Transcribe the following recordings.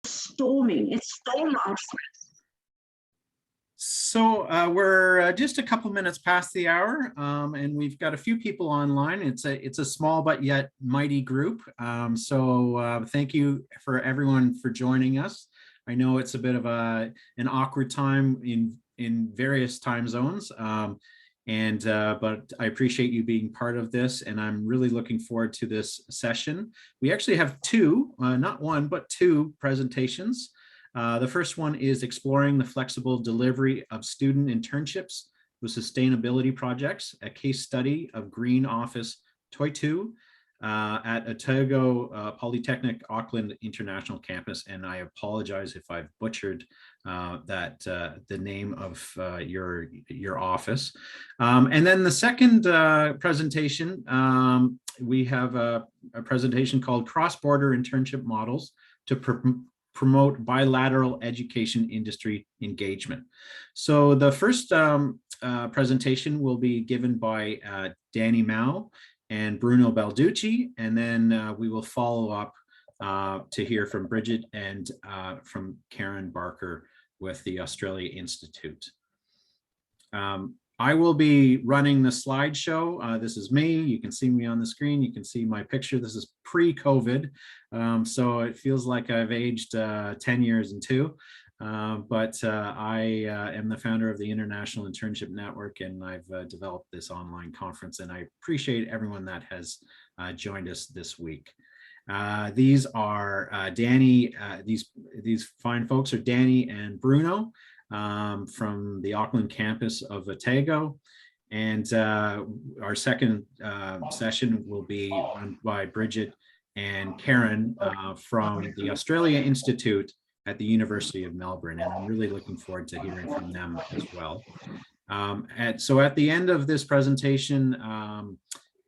storming. It's storm outside. So we're just a couple minutes past the hour, and we've got a few people online. It's a small but yet mighty group. So thank you for everyone for joining us. I know it's a bit of an awkward time in various time zones, but I appreciate you being part of this, and I'm really looking forward to this session. We actually have two, not one, but two presentations. The first one is exploring the flexible delivery of student internships with sustainability projects, a case study of Green Office Toitū at Otago Polytechnic Auckland International Campus. And I apologize if I've butchered the name of your office. And then the second presentation, we have a presentation called Cross-Border Internship Models to promote bilateral education industry engagement. So the first presentation will be given by Dani Mao and Bruno Balducci, and then we will follow up to hear from Brigid and from Karen Barker with the Australia Institute. I will be running the slideshow. This is me. You can see me on the screen. You can see my picture. This is pre-COVID, so it feels like I've aged 10 years and two. But I am the founder of the International Internship Network, and I've developed this online conference, and I appreciate everyone that has joined us this week. These are Dani, these fine folks are Dani and Bruno from the Auckland campus of Otago. And our second session will be run by Brigid and Karen from the Australia Institute at the University of Melbourne. And I'm really looking forward to hearing from them as well. So at the end of this presentation,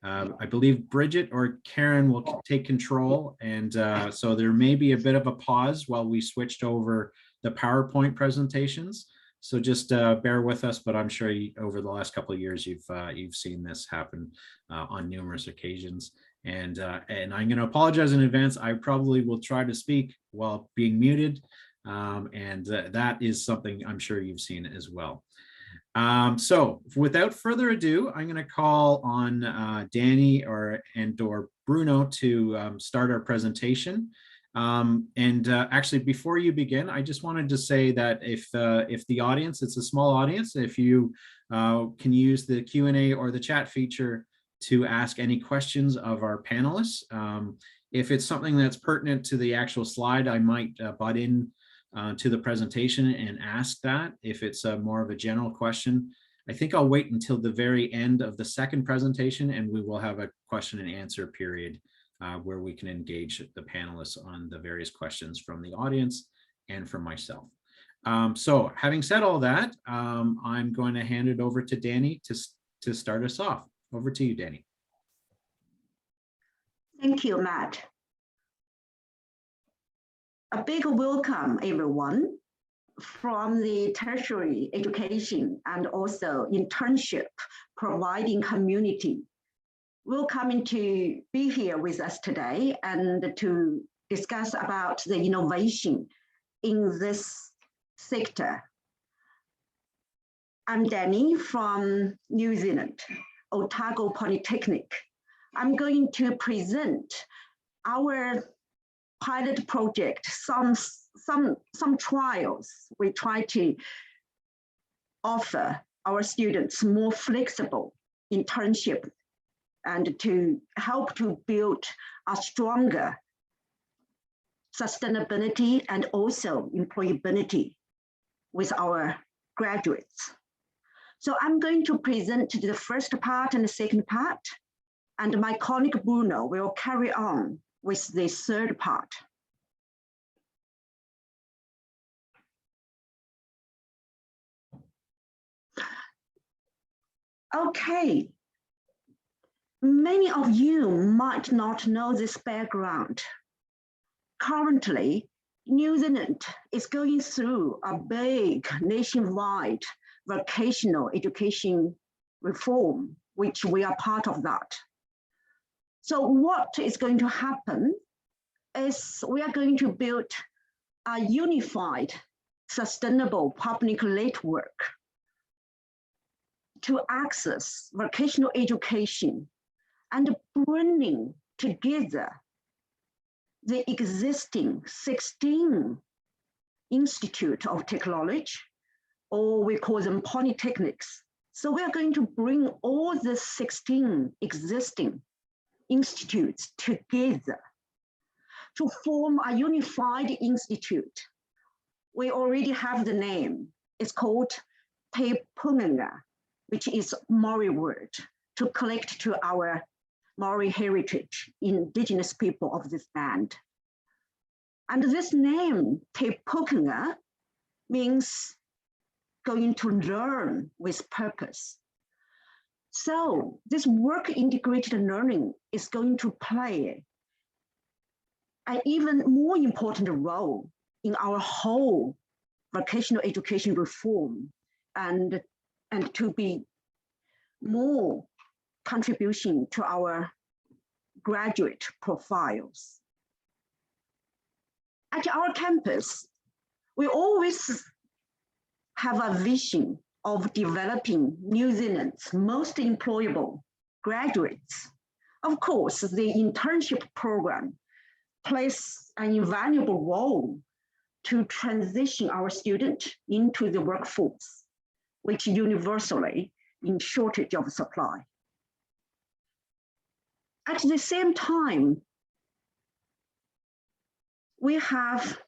I believe Brigid or Karen will take control. And so there may be a bit of a pause while we switched over the PowerPoint presentations. So just bear with us, but I'm sure over the last couple of years, you've seen this happen on numerous occasions. And I'm going to apologize in advance. I probably will try to speak while being muted. And that is something I'm sure you've seen as well. So without further ado, I'm going to call on Dani or Bruno to start our presentation. Actually, before you begin, I just wanted to say that if the audience, it's a small audience, if you can use the Q&A or the chat feature to ask any questions of our panelists. If it's something that's pertinent to the actual slide, I might butt in to the presentation and ask that. If it's more of a general question, I think I'll wait until the very end of the second presentation, and we will have a question and answer period where we can engage the panelists on the various questions from the audience and from myself. So having said all that, I'm going to hand it over to Dani to start us off. Over to you, Dani. Thank you, Matt. A big welcome, everyone, from the tertiary education and also internship providing community. Welcome to be here with us today and to discuss about the innovation in this sector. I'm Dani from New Zealand, Otago Polytechnic. I'm going to present our pilot project, some trials. We try to offer our students more flexible internship and to help to build a stronger sustainability and also employability with our graduates. So I'm going to present the first part and the second part, and my colleague Bruno will carry on with the third part. Okay. Many of you might not know this background. Currently, New Zealand is going through a big nationwide vocational education reform, which we are part of that. So what is going to happen is we are going to build a unified, sustainable public network to access vocational education and bringing together the existing 16 Institute of Technology, or we call them polytechnics. So we are going to bring all the 16 existing institutes together to form a unified institute. We already have the name. It's called Te Punga, which is Maori word to collect to our Maori heritage, indigenous people of this land. And this name, Te Punga, means going to learn with purpose. So this work integrated learning is going to play an even more important role in our whole vocational education reform and to be more contribution to our graduate profiles. At our campus, we always have a vision of developing New Zealand's most employable graduates. Of course, the internship program plays an invaluable role to transition our students into the workforce, which universally in shortage of supply. At the same time, we have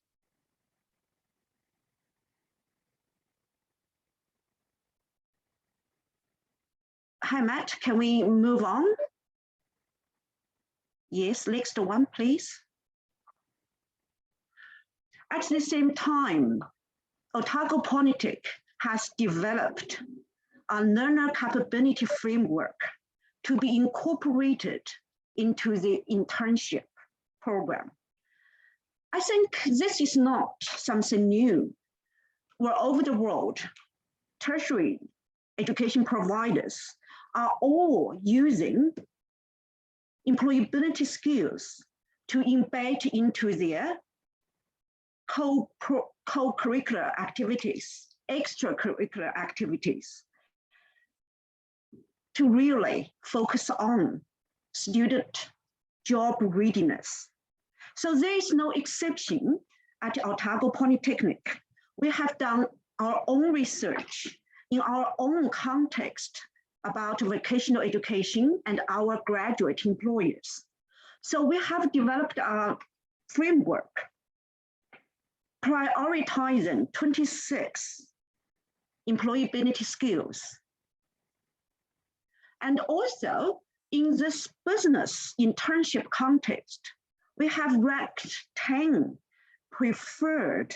Hi, Matt, can we move on? Yes, next one, please. At the same time, Otago Polytechnic has developed a learner capability framework to be incorporated into the internship program. I think this is not something new. We're over the world, tertiary education providers are all using employability skills to embed into their co-curricular activities, extracurricular activities, to really focus on student job readiness. So there is no exception at Otago Polytechnic. We have done our own research in our own context about vocational education and our graduate employers. So we have developed a framework prioritizing 26 employability skills. And also in this business internship context, we have ranked 10 preferred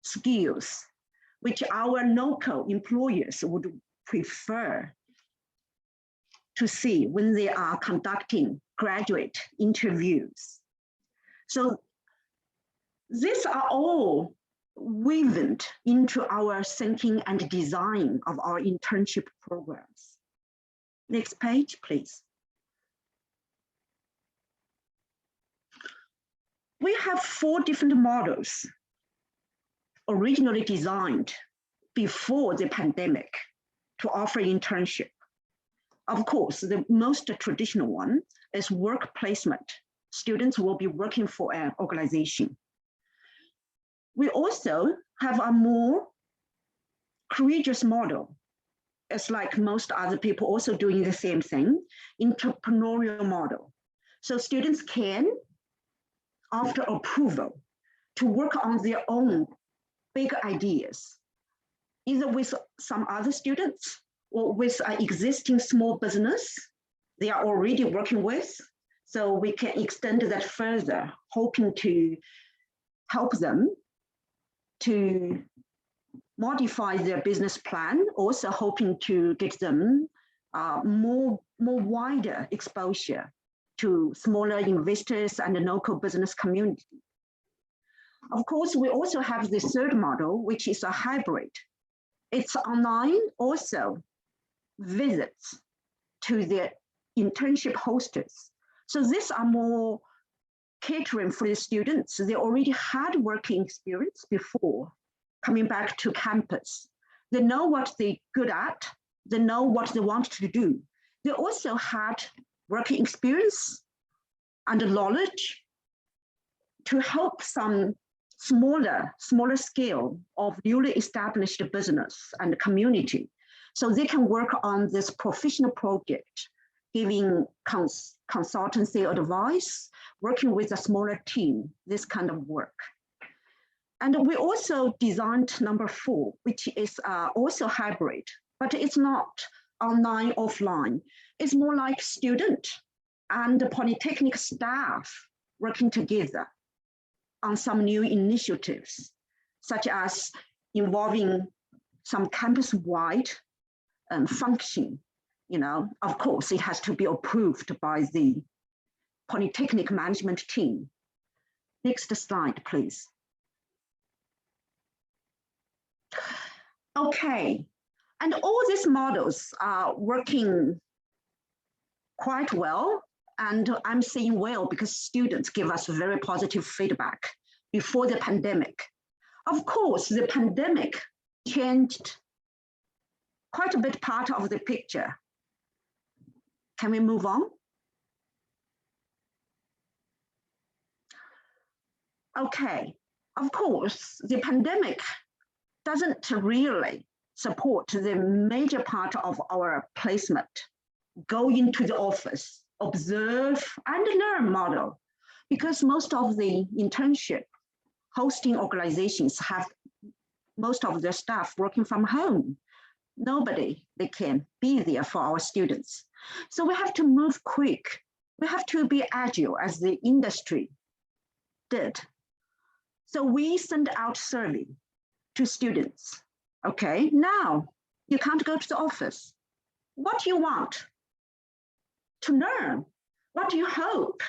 skills which our local employers would prefer to see when they are conducting graduate interviews. So these are all woven into our thinking and design of our internship programs. Next page, please. We have 4 different models originally designed before the pandemic to offer internship. Of course, the most traditional one is work placement. Students will be working for an organization. We also have a more courageous model. It's like most other people also doing the same thing, entrepreneurial model. So students can, after approval, to work on their own big ideas, either with some other students or with an existing small business they are already working with. So we can extend that further, hoping to help them to modify their business plan, also hoping to get them more wider exposure to smaller investors and the local business community. Of course, we also have the third model, which is a hybrid. It's online, also visits to the internship hostess. So these are more catering for the students. They already had working experience before coming back to campus. They know what they're good at. They know what they want to do. They also had working experience and knowledge to help some smaller scale of newly established business and community. So they can work on this professional project, giving consultancy advice, working with a smaller team, this kind of work. And we also designed number 4, which is also hybrid, but it's not online, offline. It's more like student and the Polytechnic staff working together on some new initiatives, such as involving some campus-wide function. You know, of course, it has to be approved by the Polytechnic management team. Next slide, please. Okay, and all these models are working quite well. And I'm saying well because students give us very positive feedback before the pandemic. Of course, the pandemic changed quite a bit part of the picture. Can we move on? Okay, of course, the pandemic doesn't really support the major part of our placement. Go into the office, observe and learn model, because most of the internship hosting organizations have most of their staff working from home. Nobody, they can be there for our students. So we have to move quick. We have to be agile as the industry did. So we send out survey to students. Okay, now you can't go to the office. What do you want to learn? What do you hope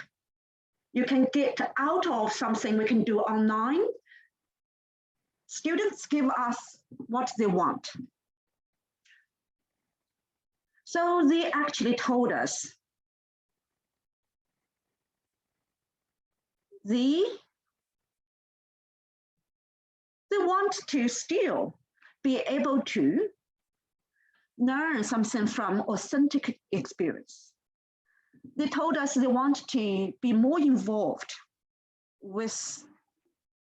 you can get out of something we can do online? Students give us what they want. So they actually told us they want to still be able to learn something from authentic experience. They told us they want to be more involved with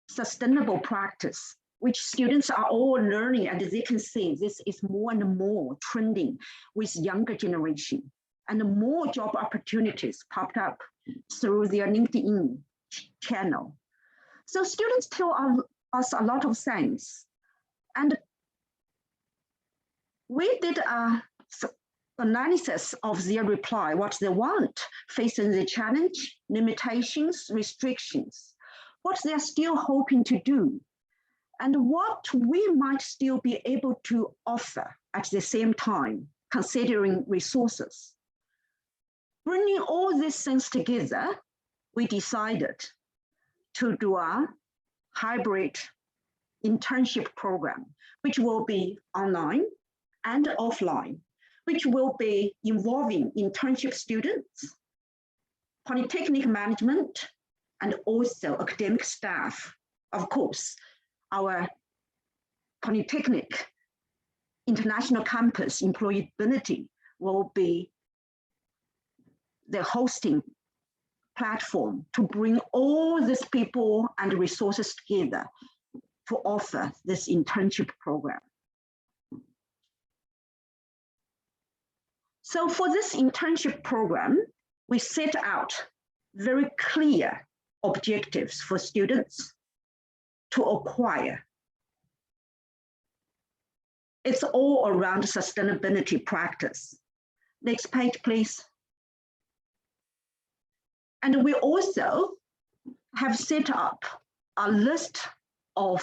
sustainable practice, which students are all learning, and they can see this is more and more trending with younger generation, and more job opportunities popped up through their LinkedIn channel. So students tell us a lot of things, and we did a analysis of their reply, what they want, facing the challenge, limitations, restrictions, what they are still hoping to do, and what we might still be able to offer at the same time, considering resources. Bringing all these things together, we decided to do a hybrid internship program, which will be online and offline, which will be involving internship students, Polytechnic management, and also academic staff. Of course, our Polytechnic International Campus employability will be the hosting platform to bring all these people and resources together to offer this internship program. So for this internship program, we set out very clear objectives for students to acquire. It's all around sustainability practice. Next page, please. And we also have set up a list of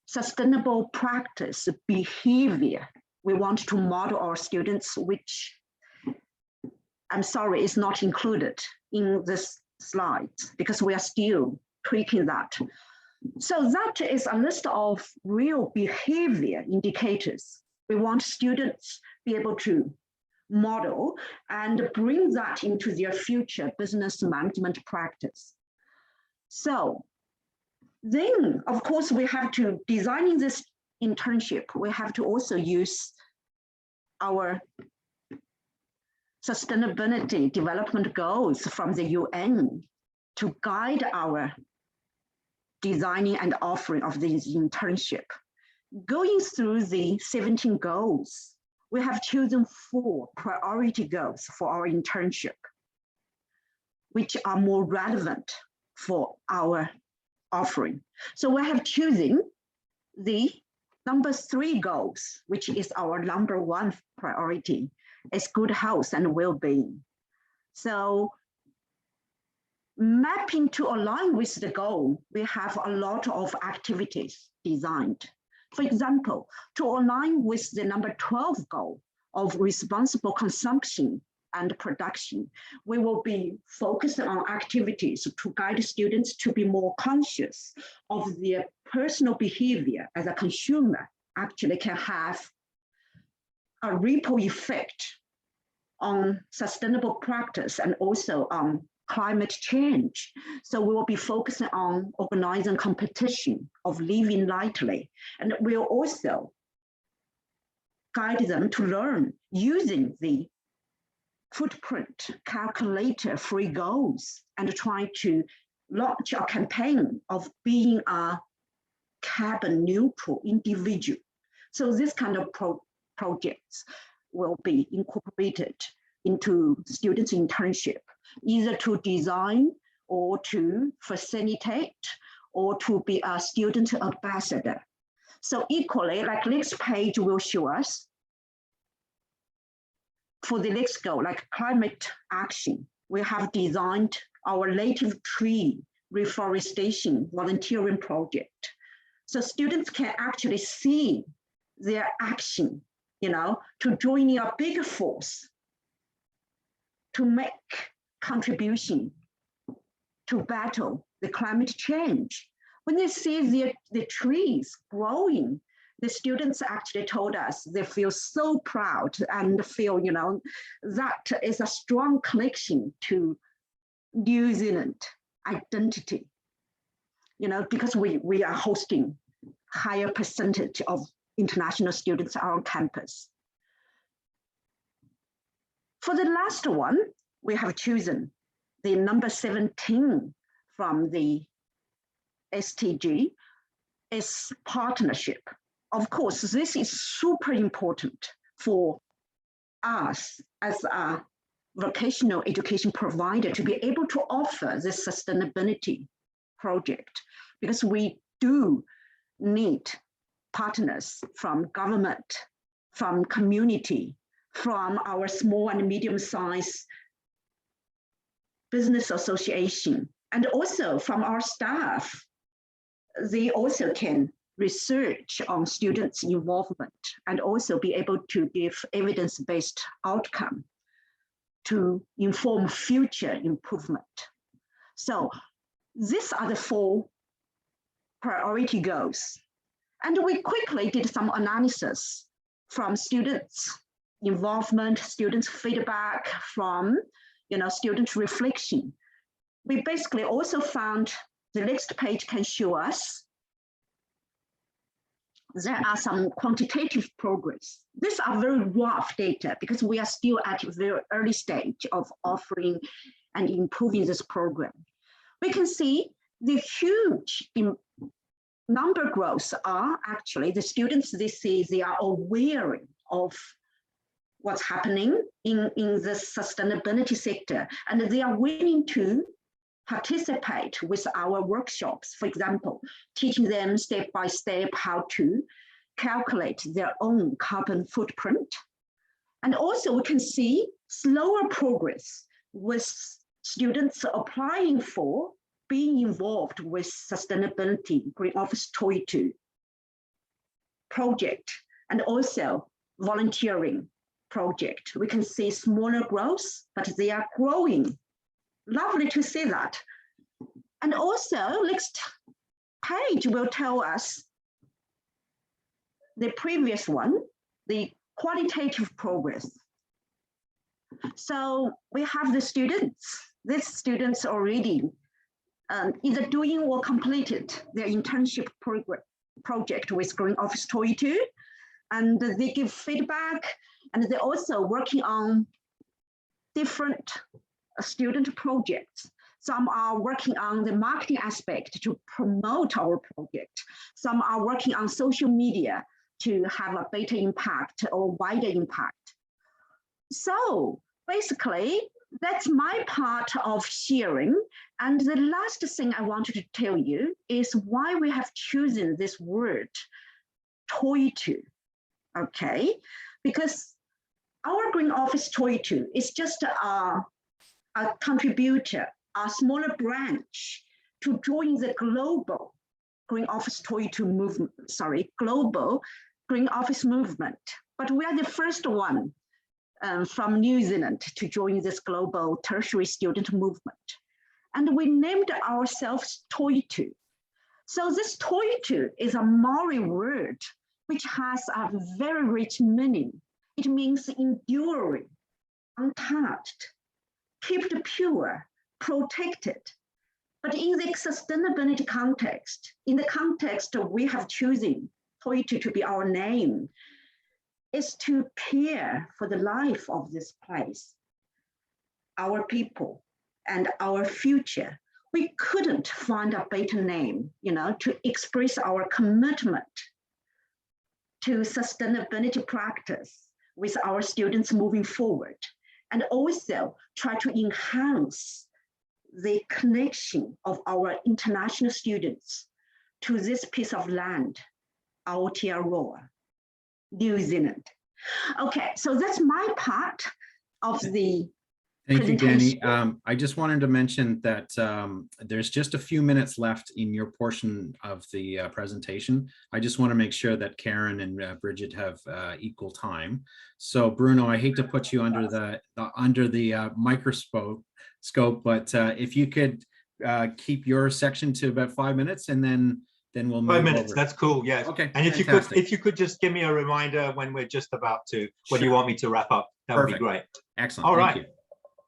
sustainable practice behavior we want to model our students, which I'm sorry is not included in this slide because we are still tweaking that. So that is a list of real behavior indicators. We want students to be able to model and bring that into their future business management practice. So then, of course, we have to, designing this internship, we have to also use our sustainability development goals from the UN to guide our designing and offering of this internship. Going through the 17 goals, we have chosen 4 priority goals for our internship, which are more relevant for our offering. So we have chosen the number 3 goals, which is our number 1 priority, is good health and well-being. So mapping to align with the goal, we have a lot of activities designed. For example, to align with the number 12 goal of responsible consumption and production, we will be focusing on activities to guide students to be more conscious of their personal behavior as a consumer actually can have a ripple effect on sustainable practice and also on climate change. So we will be focusing on organizing competition of living lightly, and we'll also guide them to learn using the footprint calculator free goals and try to launch a campaign of being a carbon neutral individual. So this kind of projects will be incorporated into students' internship, either to design or to facilitate or to be a student ambassador. So equally, like next page will show us, for the next goal, like climate action, we have designed our native tree reforestation volunteering project. So students can actually see their action, to join in a bigger force to make contribution to battle the climate change. When they see the trees growing, the students actually told us they feel so proud and feel, that is a strong connection to New Zealand identity, because we are hosting higher percentage of international students on campus. For the last one, we have chosen the number 17 from the STG is partnership. Of course, this is super important for us as a vocational education provider to be able to offer this sustainability project, because we do need partners from government, from community, from our small and medium-sized business association, and also from our staff. They also can research on students' involvement and also be able to give evidence-based outcome to inform future improvement. So these are the 4 priority goals. And we quickly did some analysis from students' involvement, students' feedback, from student reflection. We basically also found, the next page can show us, there are some quantitative progress. These are very rough data because we are still at a very early stage of offering and improving this program. We can see the huge number growth are actually the students, they are aware of what's happening in the sustainability sector, and they are willing to participate with our workshops, for example, teaching them step by step how to calculate their own carbon footprint. And also we can see slower progress with students applying for being involved with sustainability, Green Office Toitū project, and also volunteering project. We can see smaller growth, but they are growing. Lovely to see that. And also, next page will tell us the previous one, the qualitative progress. So we have the students. These students already either doing or completed their internship project with Green Office Toitū, and they give feedback, and they're also working on different student projects. Some are working on the marketing aspect to promote our project. Some are working on social media to have a better impact or wider impact. So basically, that's my part of sharing. And the last thing I wanted to tell you is why we have chosen this word, Toitū, okay? Because our Green Office Toitū is just a contributor, a smaller branch to join the global Green Office Toitū movement, global Green Office movement. But we are the first one from New Zealand to join this global tertiary student movement. And we named ourselves Toitū. So this Toitū is a Maori word, which has a very rich meaning. It means enduring, untouched, kept pure, protected. But in the sustainability context, in the context we have chosen Toitū to be our name, is to care for the life of this place, our people, and our future. We couldn't find a better name, to express our commitment to sustainability practice with our students moving forward, and also try to enhance the connection of our international students to this piece of land, Aotearoa, New Zealand. Okay, so that's my part of the Thank you, presentation. Dani. I just wanted to mention that there's just a few minutes left in your portion of the presentation. I just want to make sure that Karen and Brigid have equal time. So Bruno, I hate to put you under the microscope, but if you could keep your section to about 5 minutes, and then we'll move 5 minutes. over. That's cool. Yeah. Okay. And fantastic. if you could just give me a reminder when we're just about to, when Sure. you want me to wrap up, that would be great. Excellent. All Thank right. you.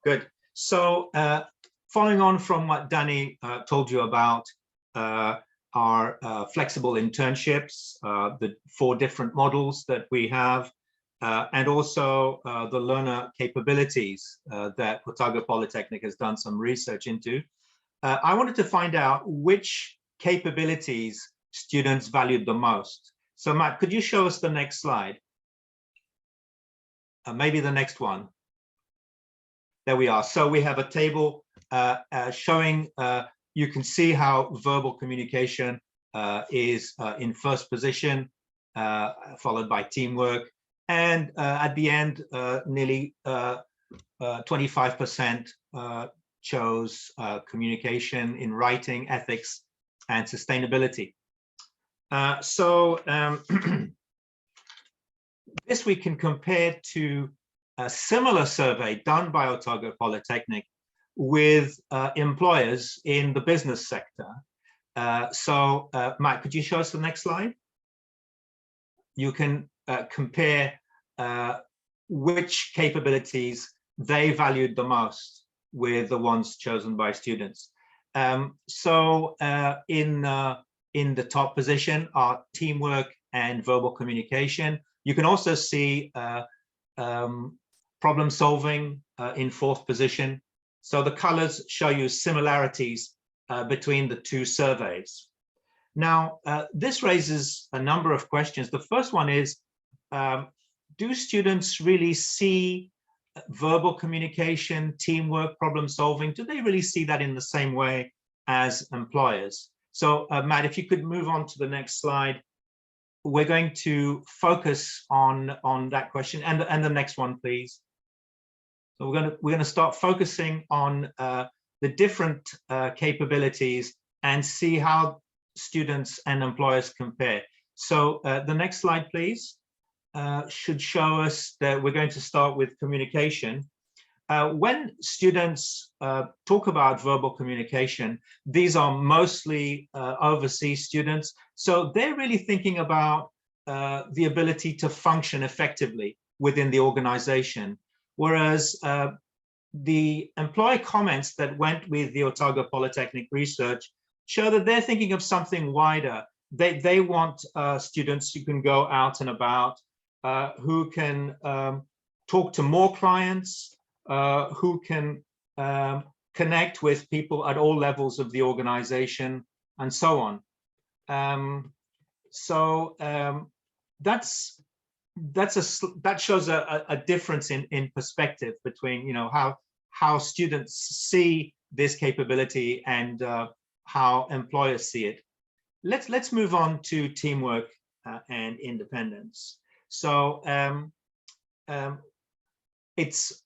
Good. So following on from what Dani told you about our flexible internships, the 4 different models that we have, and also the learner capabilities that Otago Polytechnic has done some research into, I wanted to find out which capabilities students valued the most. So Matt, could you show us the next slide? Maybe the next one. There we are. So we have a table showing, you can see how verbal communication is in first position, followed by teamwork. And at the end, nearly 25% chose communication in writing, ethics, and sustainability. This we can compare to a similar survey done by Otago Polytechnic with employers in the business sector. Matt, could you show us the next slide? You can compare which capabilities they valued the most with the ones chosen by students. In the top position are teamwork and verbal communication. You can also see problem solving in 4th position. So the colors show you similarities between the 2 surveys. Now, this raises a number of questions. The first one is, do students really see verbal communication, teamwork, problem solving? Do they really see that in the same way as employers? So Matt, if you could move on to the next slide. We're going to focus on that question, and the next one, please. So we're going to start focusing on the different capabilities and see how students and employers compare. So the next slide, please, should show us that we're going to start with communication. When students talk about verbal communication, these are mostly overseas students. So they're really thinking about the ability to function effectively within the organization. whereas the employer comments that went with the Otago Polytechnic research show that they're thinking of something wider. They want students who can go out and about, who can talk to more clients, who can connect with people at all levels of the organization, and so on. That shows a difference in perspective between, you know, how students see this capability and how employers see it. Let's move on to teamwork and independence. So it's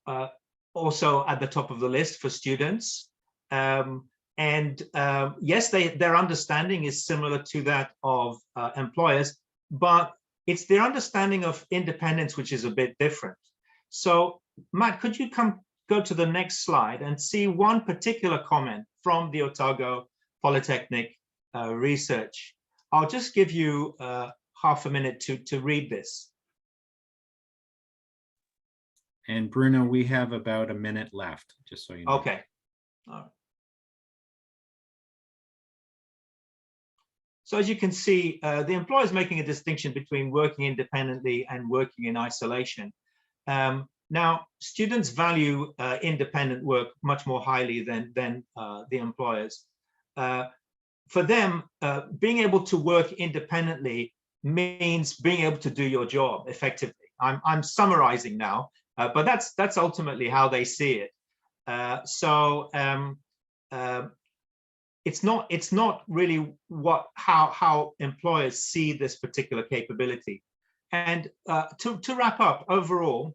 also at the top of the list for students. Yes, their understanding is similar to that of employers, but it's their understanding of independence which is a bit different. So Matt, could you go to the next slide and see one particular comment from the Otago Polytechnic research? I'll just give you half a minute to read this. And Bruno, we have about a minute left, just so you know. Okay. All right. So as you can see, the employer is making a distinction between working independently and working in isolation. Now, students value independent work much more highly than the employers. For them, being able to work independently means being able to do your job effectively. I'm summarizing now, but that's ultimately how they see it. It's not really how employers see this particular capability. And to wrap up, overall,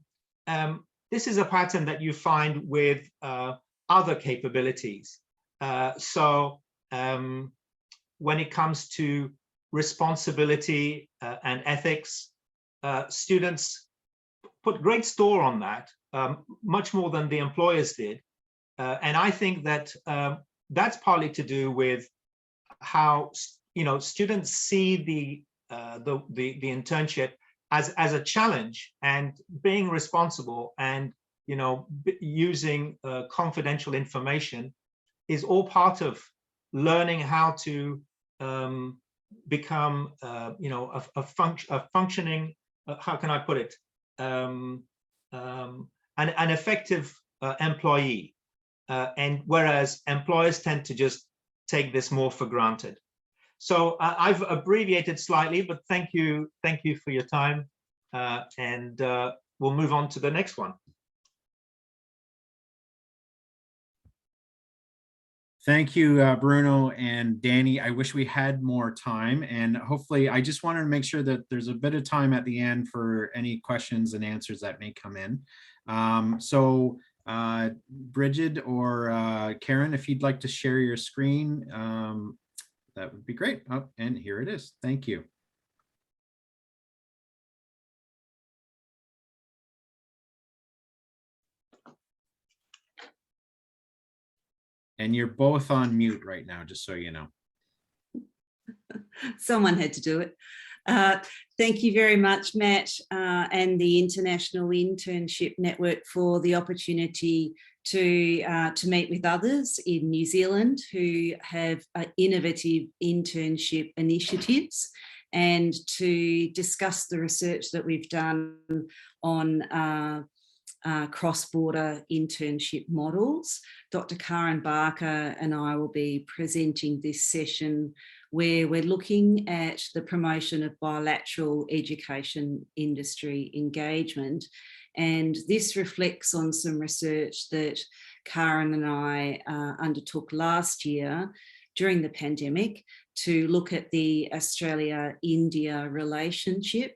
this is a pattern that you find with other capabilities. When it comes to responsibility and ethics, students put great store on that, much more than the employers did. And I think that that's partly to do with how, you know, students see the internship as a challenge, and being responsible and, you know, using confidential information is all part of learning how to become, you know, a functioning, how can I put it, an effective employee. And whereas employers tend to just take this more for granted. So I've abbreviated slightly, but thank you for your time, and we'll move on to the next one. Thank you, Bruno and Dani. I wish we had more time, and hopefully I just wanted to make sure that there's a bit of time at the end for any questions and answers that may come in. Brigid or Karen, if you'd like to share your screen, that would be great. Oh, and here it is. Thank you. And you're both on mute right now, just so you know. Someone had to do it. Thank you very much, Matt, and the International Internship Network for the opportunity to meet with others in New Zealand who have innovative internship initiatives, and to discuss the research that we've done on cross-border internship models. Dr. Karen Barker and I will be presenting this session where we're looking at the promotion of bilateral education industry engagement. And this reflects on some research that Karen and I undertook last year during the pandemic to look at the Australia-India relationship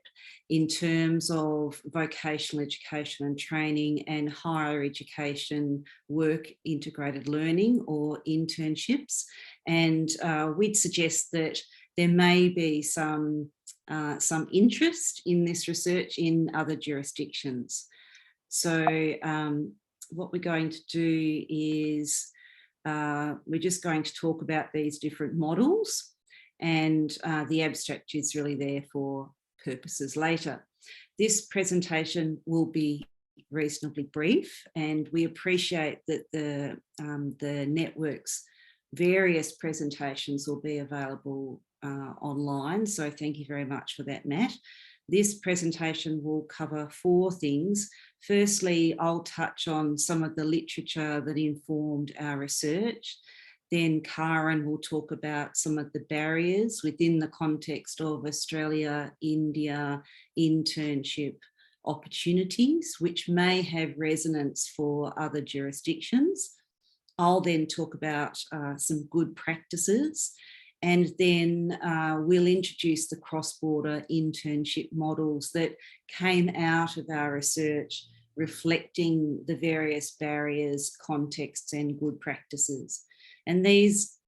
in terms of vocational education and training and higher education work integrated learning, or internships. And we'd suggest that there may be some interest in this research in other jurisdictions. So what we're going to do is we're just going to talk about these different models, and the abstract is really there for purposes later. This presentation will be reasonably brief, and we appreciate that the network's various presentations will be available online. So thank you very much for that, Matt. This presentation will cover 4 things. Firstly, I'll touch on some of the literature that informed our research. Then Karen will talk about some of the barriers within the context of Australia-India internship opportunities, which may have resonance for other jurisdictions. I'll then talk about some good practices, and then we'll introduce the cross-border internship models that came out of our research, reflecting the various barriers, contexts, and good practices. And these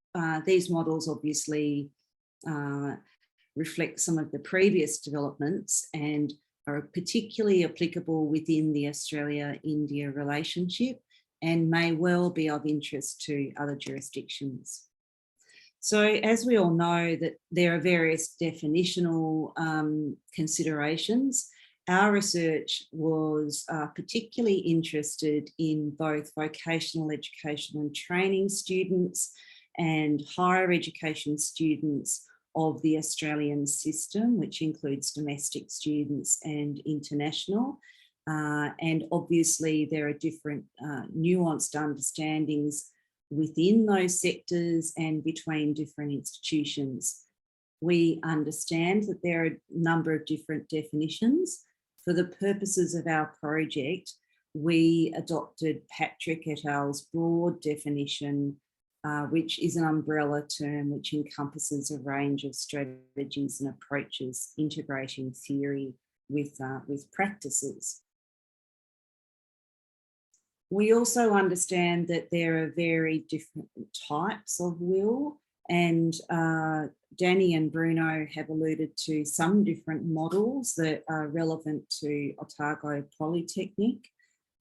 models obviously reflect some of the previous developments and are particularly applicable within the Australia-India relationship and may well be of interest to other jurisdictions. So as we all know that there are various definitional considerations, our research was particularly interested in both vocational education and training students and higher education students of the Australian system, which includes domestic students and international. And obviously there are different nuanced understandings within those sectors and between different institutions. We understand that there are a number of different definitions. For the purposes of our project, we adopted Patrick et al.'s broad definition, which is an umbrella term which encompasses a range of strategies and approaches, integrating theory with practices. We also understand that there are very different types of will, and Dani and Bruno have alluded to some different models that are relevant to Otago Polytechnic.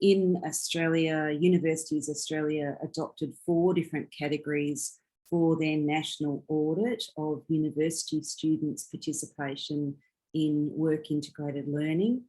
In Australia, Universities Australia adopted 4 different categories for their national audit of university students' participation in work integrated learning.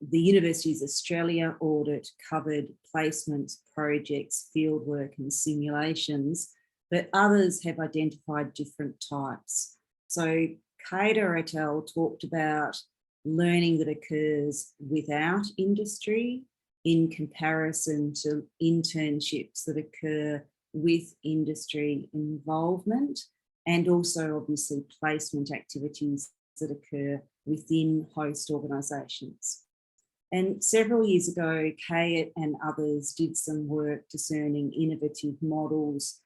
The Universities Australia audit covered placements, projects, fieldwork and simulations, but others have identified different types. So Cater et al. Talked about learning that occurs without industry in comparison to internships that occur with industry involvement, and also obviously placement activities that occur within host organisations. And several years ago, Kate and others did some work discerning innovative models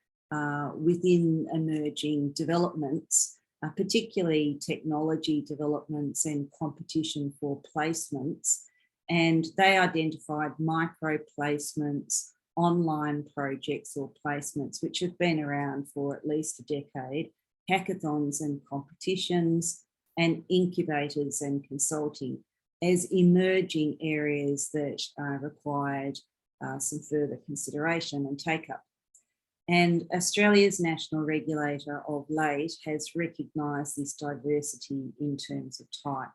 within emerging developments, particularly technology developments and competition for placements. And they identified micro placements, online projects or placements, which have been around for at least a decade, hackathons and competitions, and incubators and consulting as emerging areas that required some further consideration and take-up. And Australia's national regulator of late has recognised this diversity in terms of type.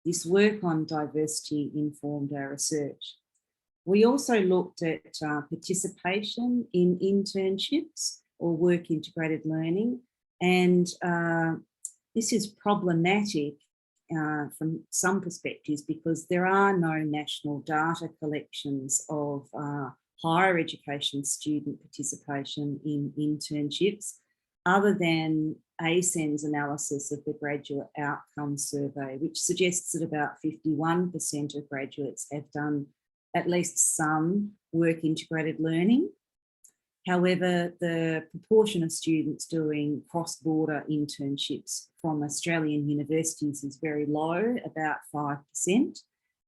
This work on diversity informed our research. We also looked at participation in internships or work integrated learning, and this is problematic from some perspectives because there are no national data collections of higher education student participation in internships, other than ASEN's analysis of the Graduate Outcomes Survey, which suggests that about 51% of graduates have done at least some work integrated learning. However, the proportion of students doing cross-border internships from Australian universities is very low, about 5%,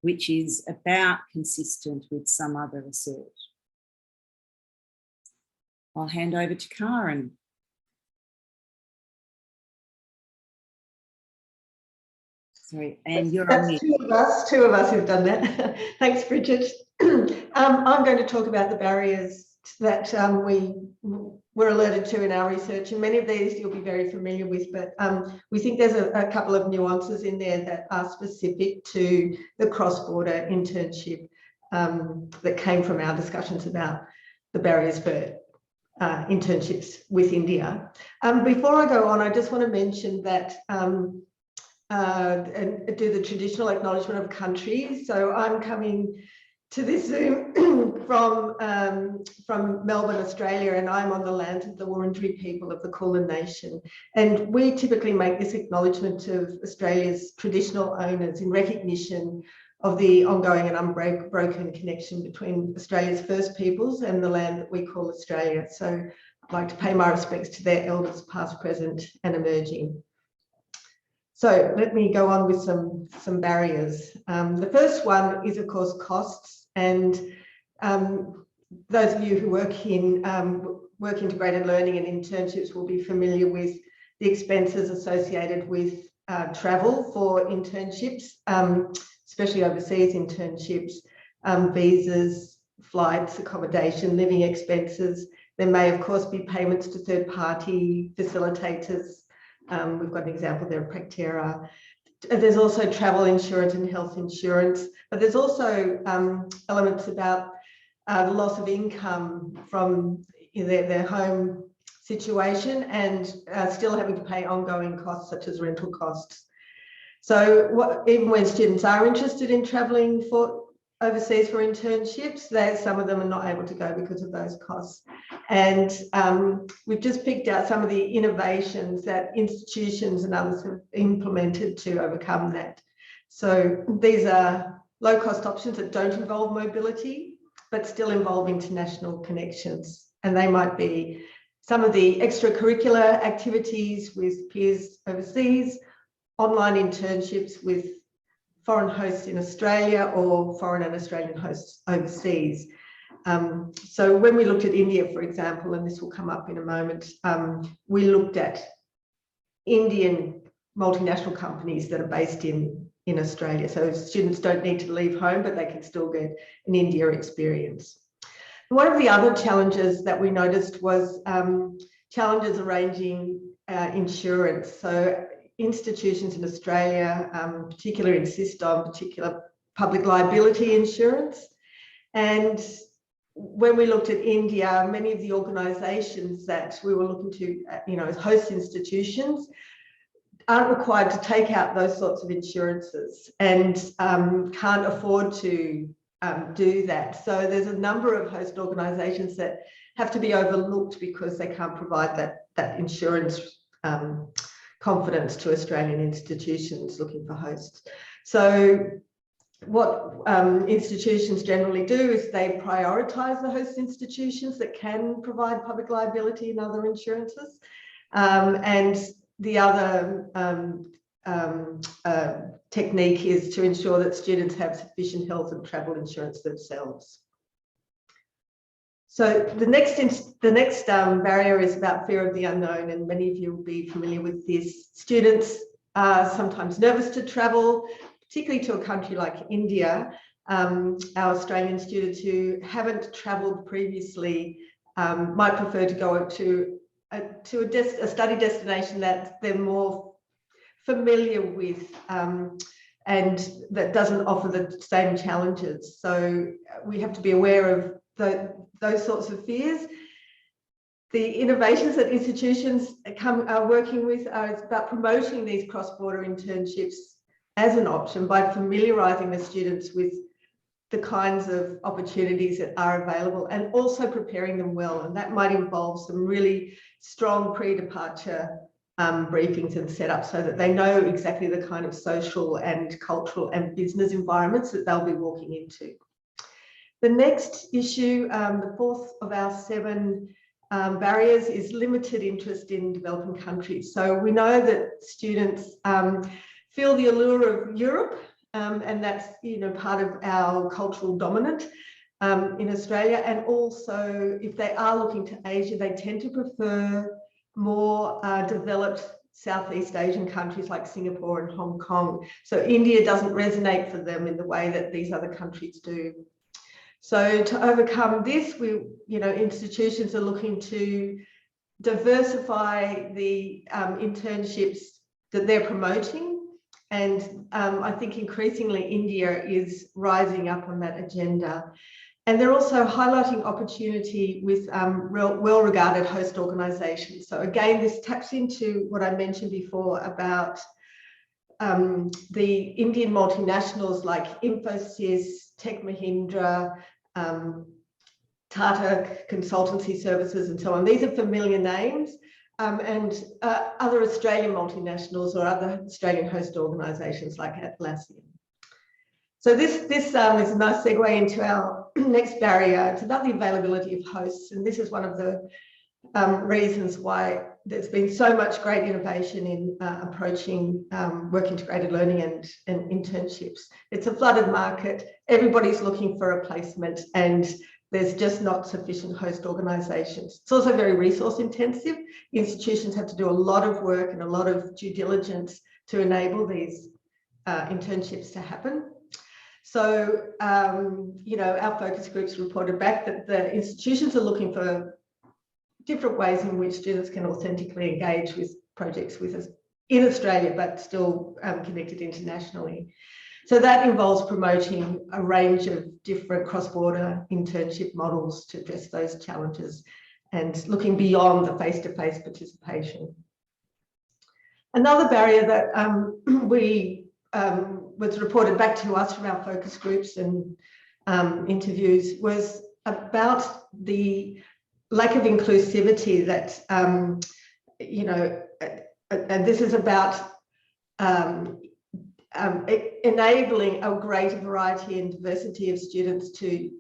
which is about consistent with some other research. I'll hand over to Karen. Sorry, and you're on mute. Two of us who've done that. Thanks, Brigid. I'm going to talk about the barriers that we were alerted to in our research, and many of these you'll be very familiar with, but we think there's a couple of nuances in there that are specific to the cross-border internship that came from our discussions about the barriers for internships with India. Before I go on, I just want to mention that and do the traditional acknowledgement of country. So I'm coming to this Zoom from Melbourne, Australia, and I'm on the lands of the Wurundjeri people of the Kulin Nation. And we typically make this acknowledgement of Australia's traditional owners in recognition of the ongoing and unbroken connection between Australia's First Peoples and the land that we call Australia. So I'd like to pay my respects to their elders, past, present, and emerging. So let me go on with some barriers. The first one is, of course, costs. And those of you who work in integrated learning and internships will be familiar with the expenses associated with travel for internships, especially overseas internships, visas, flights, accommodation, living expenses. There may, of course, be payments to third-party facilitators. We've got an example there of Practera. There's also travel insurance and health insurance, but there's also elements about the loss of income from their home situation and still having to pay ongoing costs such as rental costs. So even when students are interested in travelling for overseas for internships, some of them are not able to go because of those costs. And we've just picked out some of the innovations that institutions and others have implemented to overcome that. So these are low-cost options that don't involve mobility, but still involve international connections. And they might be some of the extracurricular activities with peers overseas, online internships with foreign hosts in Australia or foreign and Australian hosts overseas. So when we looked at India, for example, and this will come up in a moment, we looked at Indian multinational companies that are based in Australia. So students don't need to leave home, but they can still get an India experience. One of the other challenges that we noticed was challenges arranging insurance. So institutions in Australia particularly insist on particular public liability insurance. And when we looked at India, many of the organisations that we were looking to, as host institutions, aren't required to take out those sorts of insurances and can't afford to do that. So there's a number of host organisations that have to be overlooked because they can't provide that insurance confidence to Australian institutions looking for hosts. So what institutions generally do is they prioritise the host institutions that can provide public liability and other insurances. And the other technique is to ensure that students have sufficient health and travel insurance themselves. So the next barrier is about fear of the unknown, and many of you will be familiar with this. Students are sometimes nervous to travel, particularly to a country like India. Our Australian students who haven't travelled previously might prefer to go to a study destination that they're more familiar with and that doesn't offer the same challenges. So we have to be aware of those sorts of fears. The innovations that institutions are working with are about promoting these cross-border internships as an option by familiarising the students with the kinds of opportunities that are available and also preparing them well. And that might involve some really strong pre-departure briefings and setups so that they know exactly the kind of social and cultural and business environments that they'll be walking into. The next issue, the fourth of our 7 barriers, is limited interest in developing countries. So we know that students feel the allure of Europe, and that's part of our cultural dominant in Australia. And also, if they are looking to Asia, they tend to prefer more developed Southeast Asian countries like Singapore and Hong Kong. So India doesn't resonate for them in the way that these other countries do. So to overcome this, institutions are looking to diversify the internships that they're promoting And I think increasingly India is rising up on that agenda. And they're also highlighting opportunity with well-regarded host organisations. So again, this taps into what I mentioned before about the Indian multinationals like Infosys, Tech Mahindra, Tata Consultancy Services and so on. These are familiar names. And other Australian multinationals or other Australian host organisations like Atlassian. So this is a nice segue into our next barrier. It's about the availability of hosts, and this is one of the reasons why there's been so much great innovation in approaching work integrated learning and internships. It's a flooded market. Everybody's looking for a placement, and there's just not sufficient host organisations. It's also very resource intensive. Institutions have to do a lot of work and a lot of due diligence to enable these internships to happen. So, you know, our focus groups reported back that the institutions are looking for different ways in which students can authentically engage with projects with us in Australia, but still connected internationally. So that involves promoting a range of different cross-border internship models to address those challenges and looking beyond the face-to-face participation. Another barrier that was reported back to us from our focus groups and interviews was about the lack of inclusivity that, you know, and this is about enabling a greater variety and diversity of students to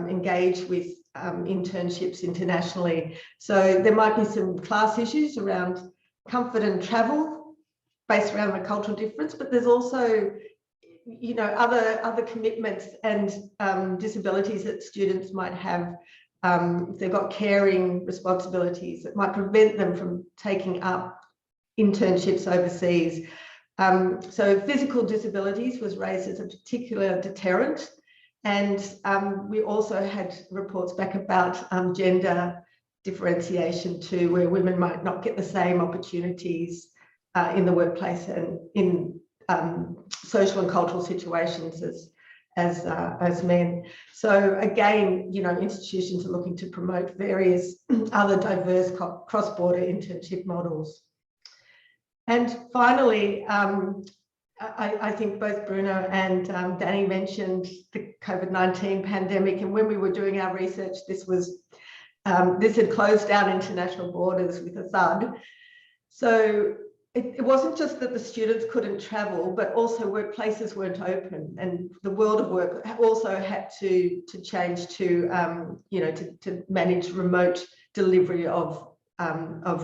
engage with internships internationally. So there might be some class issues around comfort and travel based around the cultural difference, but there's also, you know, other commitments and disabilities that students might have. If they've got caring responsibilities that might prevent them from taking up internships overseas. So physical disabilities was raised as a particular deterrent. And we also had reports back about gender differentiation too, where women might not get the same opportunities in the workplace and in social and cultural situations as men. So again, you know, institutions are looking to promote various other diverse cross-border internship models. And finally, I think both Bruno and Dani mentioned the COVID-19 pandemic, and when we were doing our research, this had closed down international borders with a thud. So it wasn't just that the students couldn't travel, but also workplaces weren't open, and the world of work also had to change to you know, to manage remote delivery of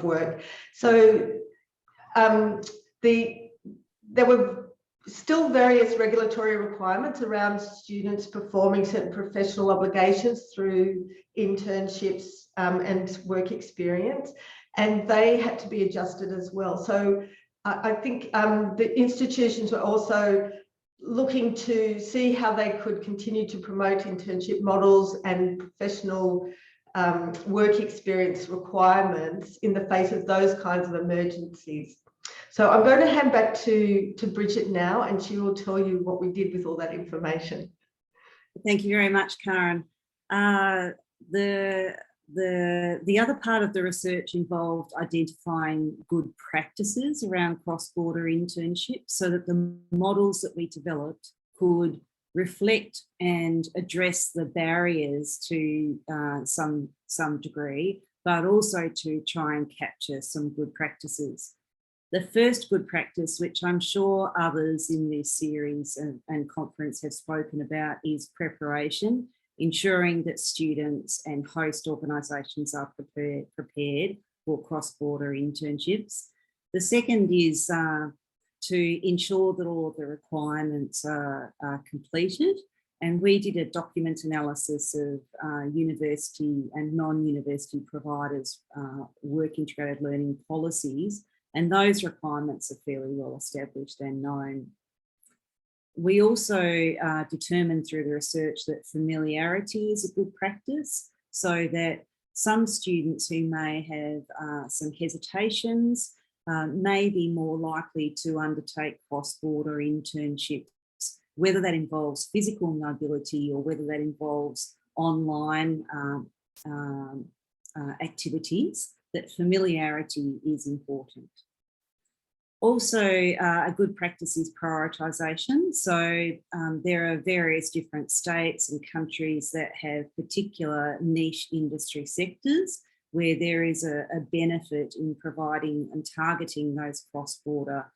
work. So there were still various regulatory requirements around students performing certain professional obligations through internships and work experience, and they had to be adjusted as well. So I think the institutions were also looking to see how they could continue to promote internship models and professional work experience requirements in the face of those kinds of emergencies. So I'm going to hand back to Brigid now, and she will tell you what we did with all that information. Thank you very much, Karen. The other part of the research involved identifying good practices around cross-border internships so that the models that we developed could reflect and address the barriers to some degree, but also to try and capture some good practices. The first good practice, which I'm sure others in this series and conference have spoken about, is preparation, ensuring that students and host organisations are prepared for cross-border internships. The second is to ensure that all of the requirements are completed. And we did a document analysis of university and non-university providers' work integrated learning policies, and those requirements are fairly well established and known. We also determined through the research that familiarity is a good practice, so that some students who may have some hesitations may be more likely to undertake cross-border internships, whether that involves physical mobility or whether that involves online activities, that familiarity is important. Also, a good practice is prioritisation. So there are various different states and countries that have particular niche industry sectors where there is a benefit in providing and targeting those cross-border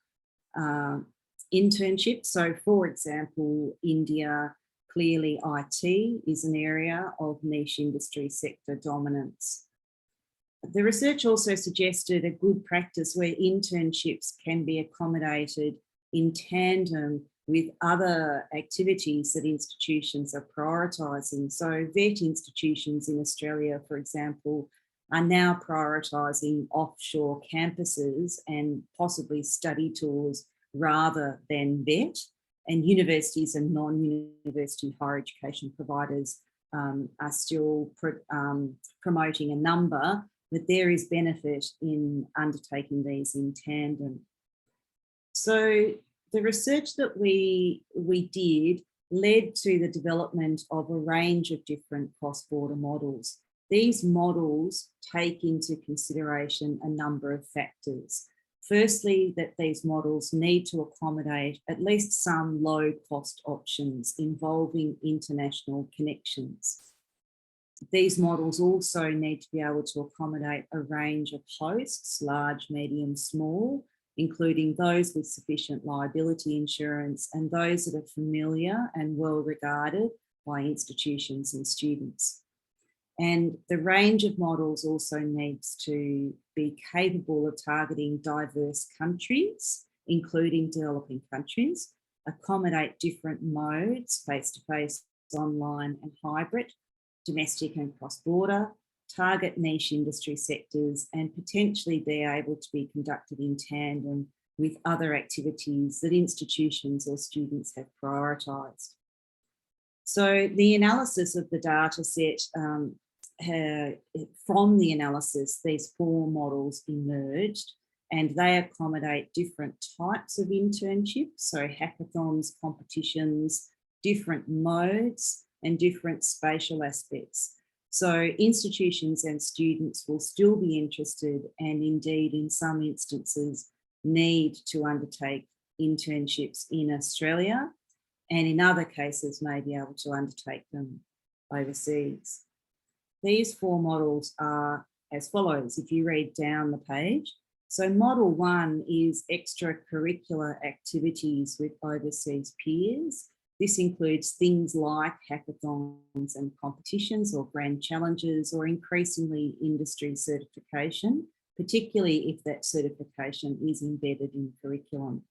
internships. So, for example, India, clearly IT is an area of niche industry sector dominance. The research also suggested a good practice where internships can be accommodated in tandem with other activities that institutions are prioritising. So VET institutions in Australia, for example, are now prioritising offshore campuses and possibly study tours rather than VET. And universities and non-university higher education providers are still promoting a number, but there is benefit in undertaking these in tandem. So the research that we did led to the development of a range of different cross-border models. These models take into consideration a number of factors. Firstly, that these models need to accommodate at least some low-cost options involving international connections. These models also need to be able to accommodate a range of hosts, large, medium, small, including those with sufficient liability insurance and those that are familiar and well regarded by institutions and students. And the range of models also needs to be capable of targeting diverse countries, including developing countries, accommodate different modes, face-to-face, online and hybrid, domestic and cross-border, target niche industry sectors, and potentially be able to be conducted in tandem with other activities that institutions or students have prioritised. So the analysis of the data set, from the analysis, these four models emerged, and they accommodate different types of internships, so hackathons, competitions, different modes, and different spatial aspects. So institutions and students will still be interested, and indeed in some instances need to undertake internships in Australia, and in other cases may be able to undertake them overseas. These four models are as follows, if you read down the page. So model one is extracurricular activities with overseas peers. This includes things like hackathons and competitions or grand challenges, or increasingly industry certification, particularly if that certification is embedded in curriculum.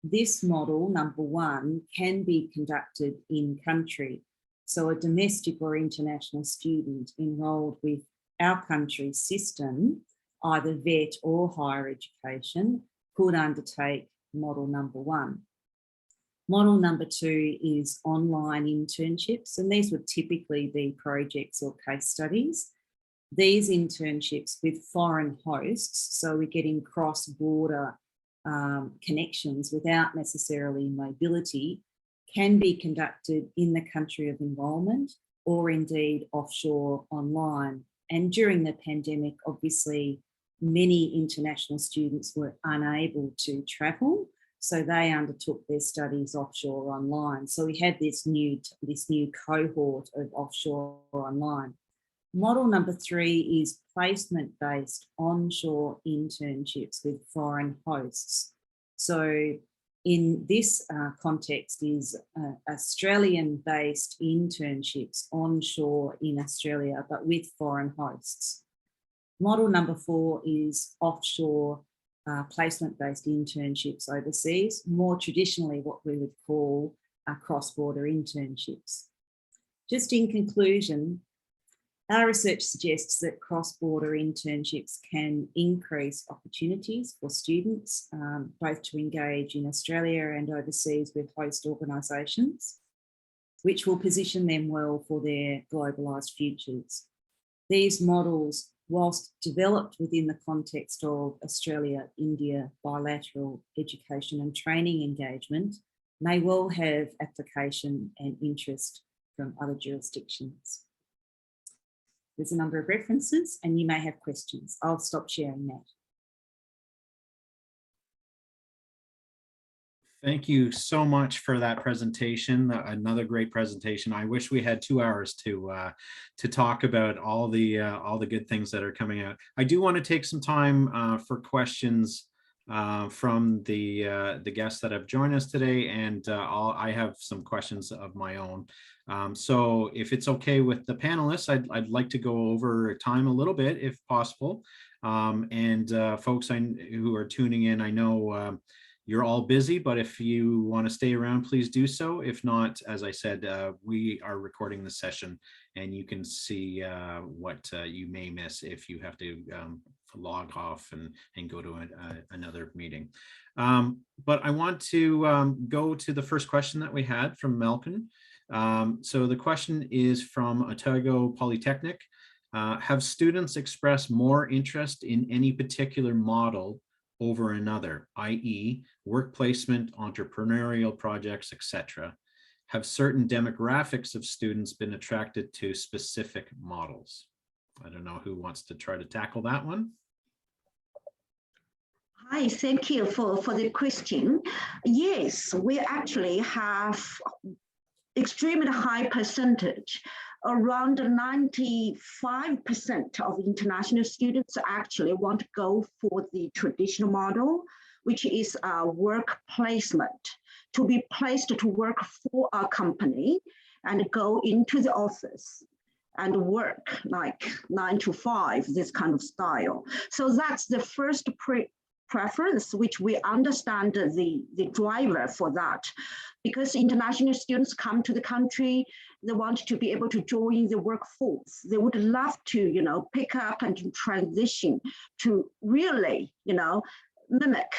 This model, number one, can be conducted in country. So a domestic or international student enrolled with our country's system, either VET or higher education, could undertake model number one. Model number two is online internships, and these would typically be projects or case studies. These internships with foreign hosts, so we're getting cross-border connections without necessarily mobility, can be conducted in the country of enrolment or indeed offshore online. And during the pandemic, obviously, many international students were unable to travel, so they undertook their studies offshore online. So we had this new cohort of offshore online. Model number three is placement-based onshore internships with foreign hosts. So in this context is Australian-based internships onshore in Australia, but with foreign hosts. Model number four is offshore placement-based internships overseas, more traditionally what we would call cross-border internships. Just in conclusion, our research suggests that cross-border internships can increase opportunities for students, both to engage in Australia and overseas with host organisations, which will position them well for their globalised futures. These models whilst developed within the context of Australia-India bilateral education and training engagement, may well have application and interest from other jurisdictions. There's a number of references and you may have questions. I'll stop sharing that. Thank you so much for that presentation. Another great presentation. I wish we had 2 hours to talk about all the good things that are coming out. I do want to take some time for questions from the guests that have joined us today, and I have some questions of my own. So if it's okay with the panelists, I'd like to go over time a little bit if possible. And folks who are tuning in, I know you're all busy, but if you want to stay around, please do so. If not, as I said, we are recording the session and you can see what you may miss if you have to log off and go to another meeting. But I want to go to the first question that we had from Malcolm. So the question is from Otago Polytechnic. Have students expressed more interest in any particular model over another, i.e. work placement, entrepreneurial projects, etc.? Have certain demographics of students been attracted to specific models? I don't know who wants to try to tackle that one. Hi, thank you for the question. Yes, we actually have extremely high percentage. Around 95% of international students actually want to go for the traditional model, which is a work placement, to be placed to work for a company and go into the office and work like 9 to 5, this kind of style. So that's the first preference, which we understand the driver for that. Because international students come to the country, they want to be able to join the workforce. They would love to, pick up and transition to really, mimic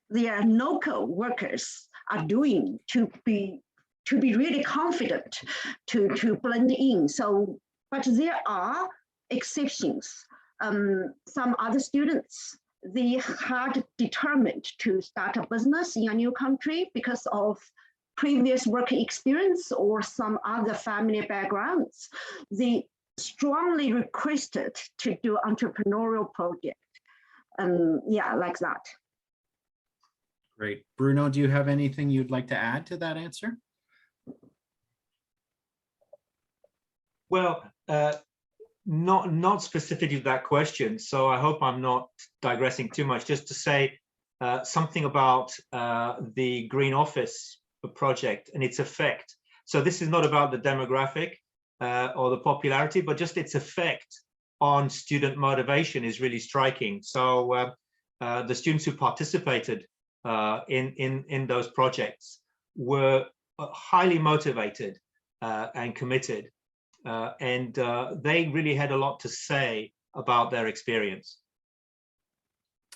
their local workers are doing, to be really confident to blend in. So, but there are exceptions. Some other students, they had determined to start a business in a new country because of previous work experience or some other family backgrounds. They strongly requested to do entrepreneurial project. Yeah, like that. Great. Bruno, do you have anything you'd like to add to that answer? Well, not specifically to that question, so I hope I'm not digressing too much. Just to say something about the Green Office project and its effect. So this is not about the demographic or the popularity, but just its effect on student motivation is really striking. So the students who participated in those projects were highly motivated and committed. And they really had a lot to say about their experience.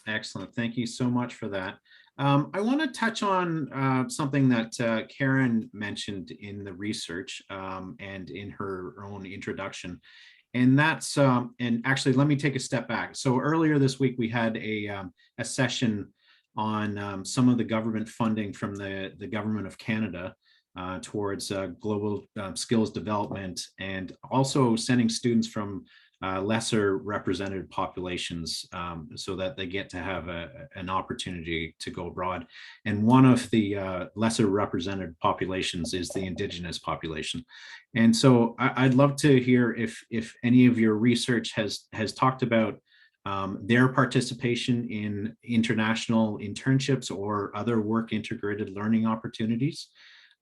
Excellent. Thank you so much for that. I want to touch on something that Karen mentioned in the research and in her own introduction. And that's, and actually, let me take a step back. So earlier this week, we had a session on some of the government funding from the Government of Canada towards global skills development, and also sending students from lesser represented populations so that they get to have an opportunity to go abroad. And one of the lesser represented populations is the Indigenous population. And so I'd love to hear if any of your research has talked about their participation in international internships or other work integrated learning opportunities.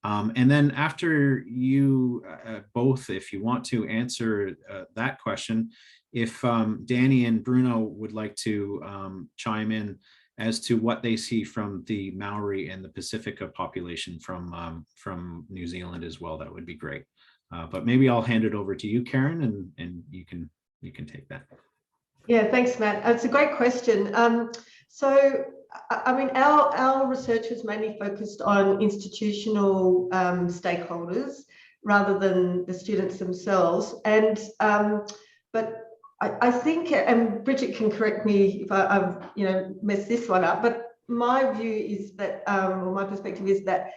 And then after you both, if you want to answer that question, if Dani and Bruno would like to chime in as to what they see from the Maori and the Pacifica population from New Zealand as well, that would be great. But maybe I'll hand it over to you, Karen, and you can take that. Yeah, thanks, Matt. It's a great question. So, I mean, our research was mainly focused on institutional stakeholders rather than the students themselves. And but I think, and Brigid can correct me if I've messed this one up, but my view is that, or my perspective is that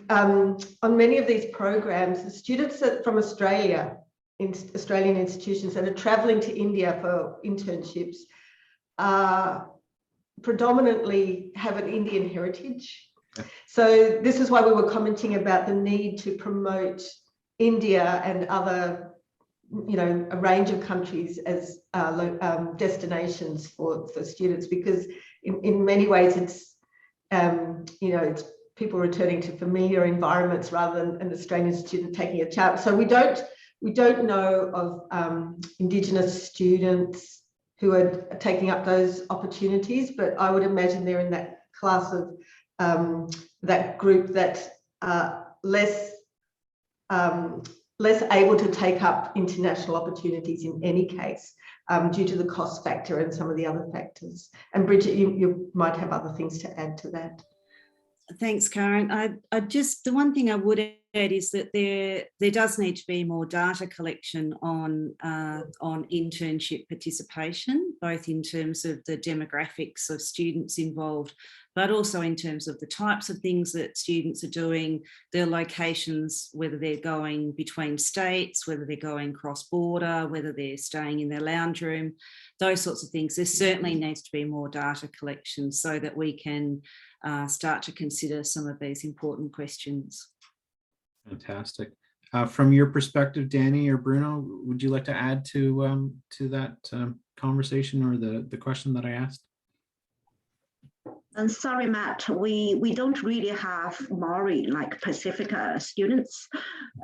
on many of these programs, the students from Australia, in Australian institutions that are travelling to India for internships, predominantly have an Indian heritage. So this is why we were commenting about the need to promote India and other, a range of countries as destinations for students, because in many ways it's, it's people returning to familiar environments rather than an Australian student taking a chance. So we don't know of Indigenous students who are taking up those opportunities, but I would imagine they're in that class of that group that are less able to take up international opportunities in any case, due to the cost factor and some of the other factors. And Brigid, you might have other things to add to that. Thanks, Karen. I just, the one thing I would add is that there does need to be more data collection on internship participation, both in terms of the demographics of students involved, but also in terms of the types of things that students are doing, their locations, whether they're going between states, whether they're going cross-border, whether they're staying in their lounge room, those sorts of things. There certainly needs to be more data collection so that we can start to consider some of these important questions. Fantastic. From your perspective, Dani or Bruno, would you like to add to that conversation or the question that I asked? And sorry, Matt, we don't really have Maori, like Pacifica students.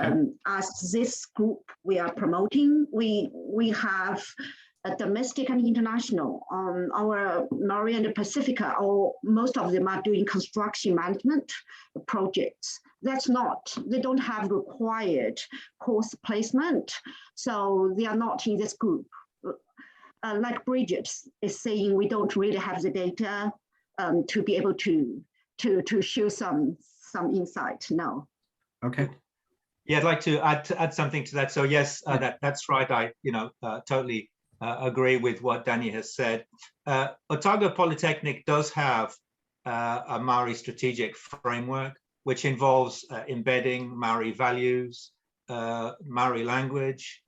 Okay. As this group we are promoting, we have a domestic and international. Our Maori and Pacifica, or most of them are doing construction management projects. They don't have required course placement, so they are not in this group. Like Brigid is saying, we don't really have the data to be able to show some insight now. Okay. Yeah, I'd like to add something to that. So yes, that's right. I totally agree with what Dani has said. Otago Polytechnic does have a Maori strategic framework, which involves embedding Maori values, Maori language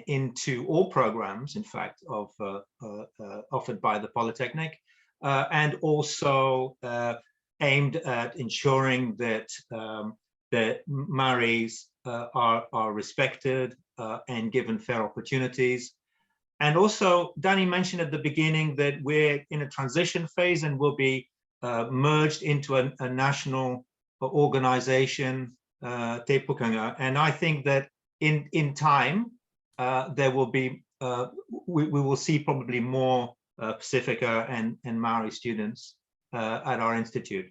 into all programs, in fact, offered by the Polytechnic, and also aimed at ensuring that that Maoris are respected and given fair opportunities. And also, Dani mentioned at the beginning that we're in a transition phase and will be merged into a national organization, Te Pukanga. And I think that in time, there will be, we will see probably more Pacifica and Maori students at our institute.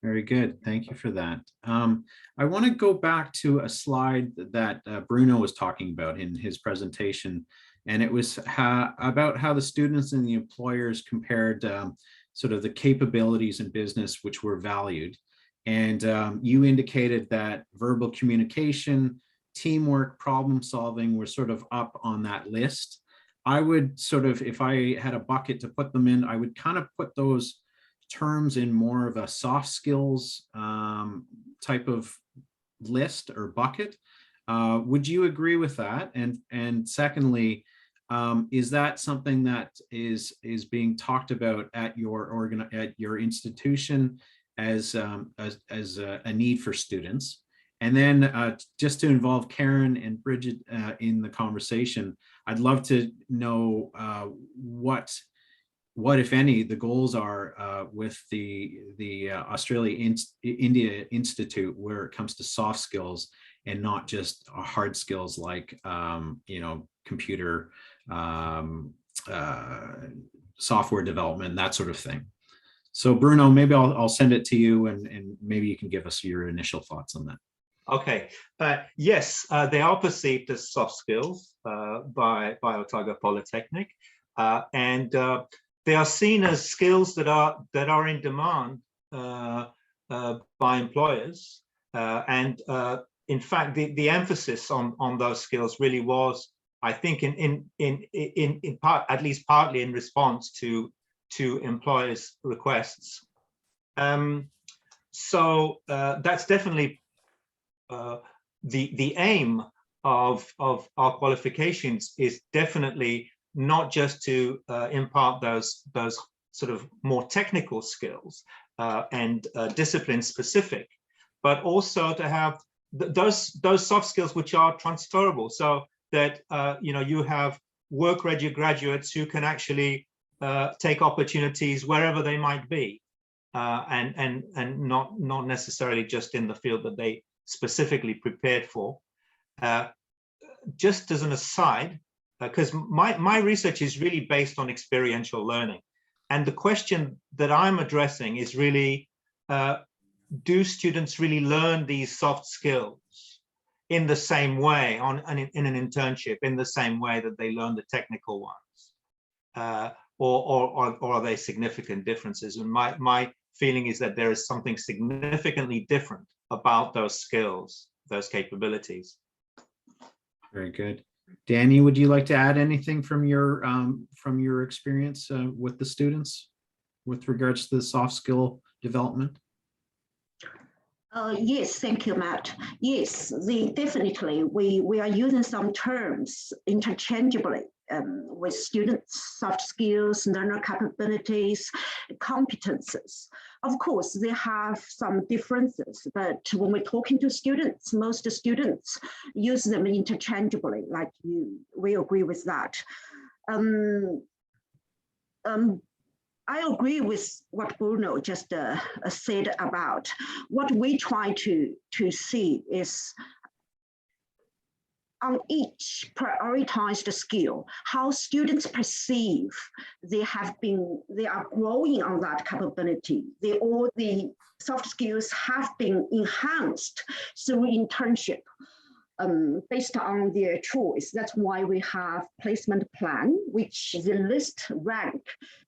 Very good. Thank you for that. I want to go back to a slide that Bruno was talking about in his presentation, and it was about how the students and the employers compared sort of the capabilities in business which were valued. And you indicated that verbal communication, teamwork, problem solving were sort of up on that list. I would sort of, if I had a bucket to put them in, I would kind of put those terms in more of a soft skills type of list or bucket. Would you agree with that? And secondly, is that something that is being talked about at your institution as a need for students? And then just to involve Karen and Brigid in the conversation, I'd love to know what if any, the goals are with the Australia-India Institute where it comes to soft skills and not just hard skills like, computer, software development, that sort of thing. So Bruno, maybe I'll send it to you and maybe you can give us your initial thoughts on that. Okay. Yes, they are perceived as soft skills by Otago Polytechnic, and they are seen as skills that are in demand by employers. And in fact, the emphasis on those skills really was I think in part, at least partly in response to employers' requests. So that's definitely the aim of our qualifications, is definitely not just to impart those sort of more technical skills and discipline specific, but also to have those soft skills which are transferable, so that you have work-ready graduates who can actually take opportunities wherever they might be, and not necessarily just in the field that they specifically prepared for. Just as an aside, because my research is really based on experiential learning, and the question that I'm addressing is really, do students really learn these soft skills in the same way in an internship, in the same way that they learn the technical ones, or are there significant differences? And my feeling is that there is something significantly different about those skills, those capabilities. Very good. Dani, would you like to add anything from your experience with the students with regards to the soft skill development? Yes, thank you, Matt. Yes, definitely. We are using some terms interchangeably with students' soft skills, learner capabilities, competences. Of course, they have some differences, but when we're talking to students, most students use them interchangeably, like we agree with that. I agree with what Bruno just said about what we try to see is on each prioritized skill, how students perceive they are growing on that capability. All the soft skills have been enhanced through internship. Based on their choice. That's why we have placement plan, which the list rank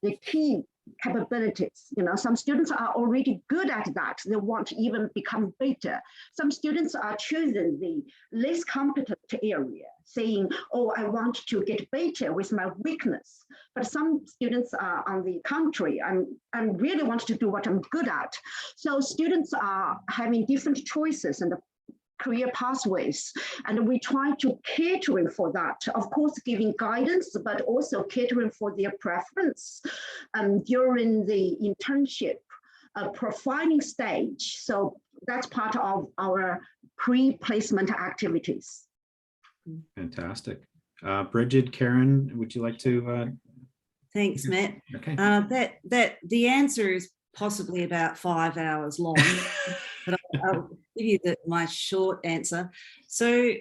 the key capabilities. Some students are already good at that. They want to even become better. Some students are choosing the less competent area, saying, oh, I want to get better with my weakness. But some students are on the contrary. I really want to do what I'm good at. So students are having different choices and career pathways, and we try to catering for that, of course giving guidance, but also catering for their preference during the internship profiling stage. So that's part of our pre-placement activities. Fantastic. Brigid, Karen, would you like to? Thanks, Matt. Okay. That the answer is possibly about 5 hours long, but I'll give you my short answer. So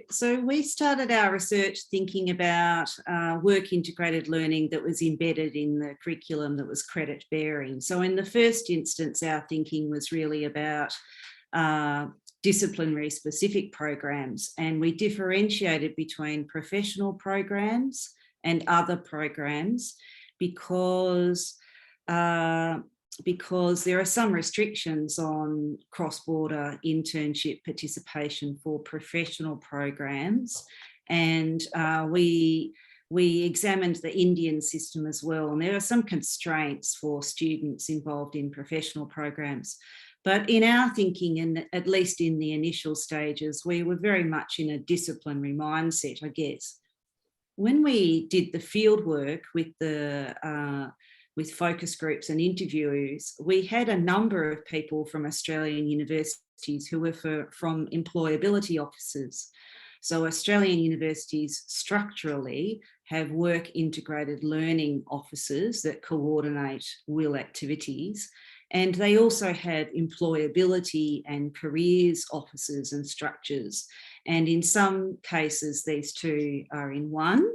we started our research thinking about work integrated learning that was embedded in the curriculum that was credit bearing. So in the first instance, our thinking was really about disciplinary specific programs, and we differentiated between professional programs and other programs because there are some restrictions on cross-border internship participation for professional programs, and we examined the Indian system as well, and there are some constraints for students involved in professional programs. But in our thinking, and at least in the initial stages, we were very much in a disciplinary mindset, I guess. When we did the field work with focus groups and interviews, we had a number of people from Australian universities who were from employability offices. So Australian universities structurally have work integrated learning offices that coordinate WIL activities. And they also had employability and careers offices and structures. And in some cases, these two are in one,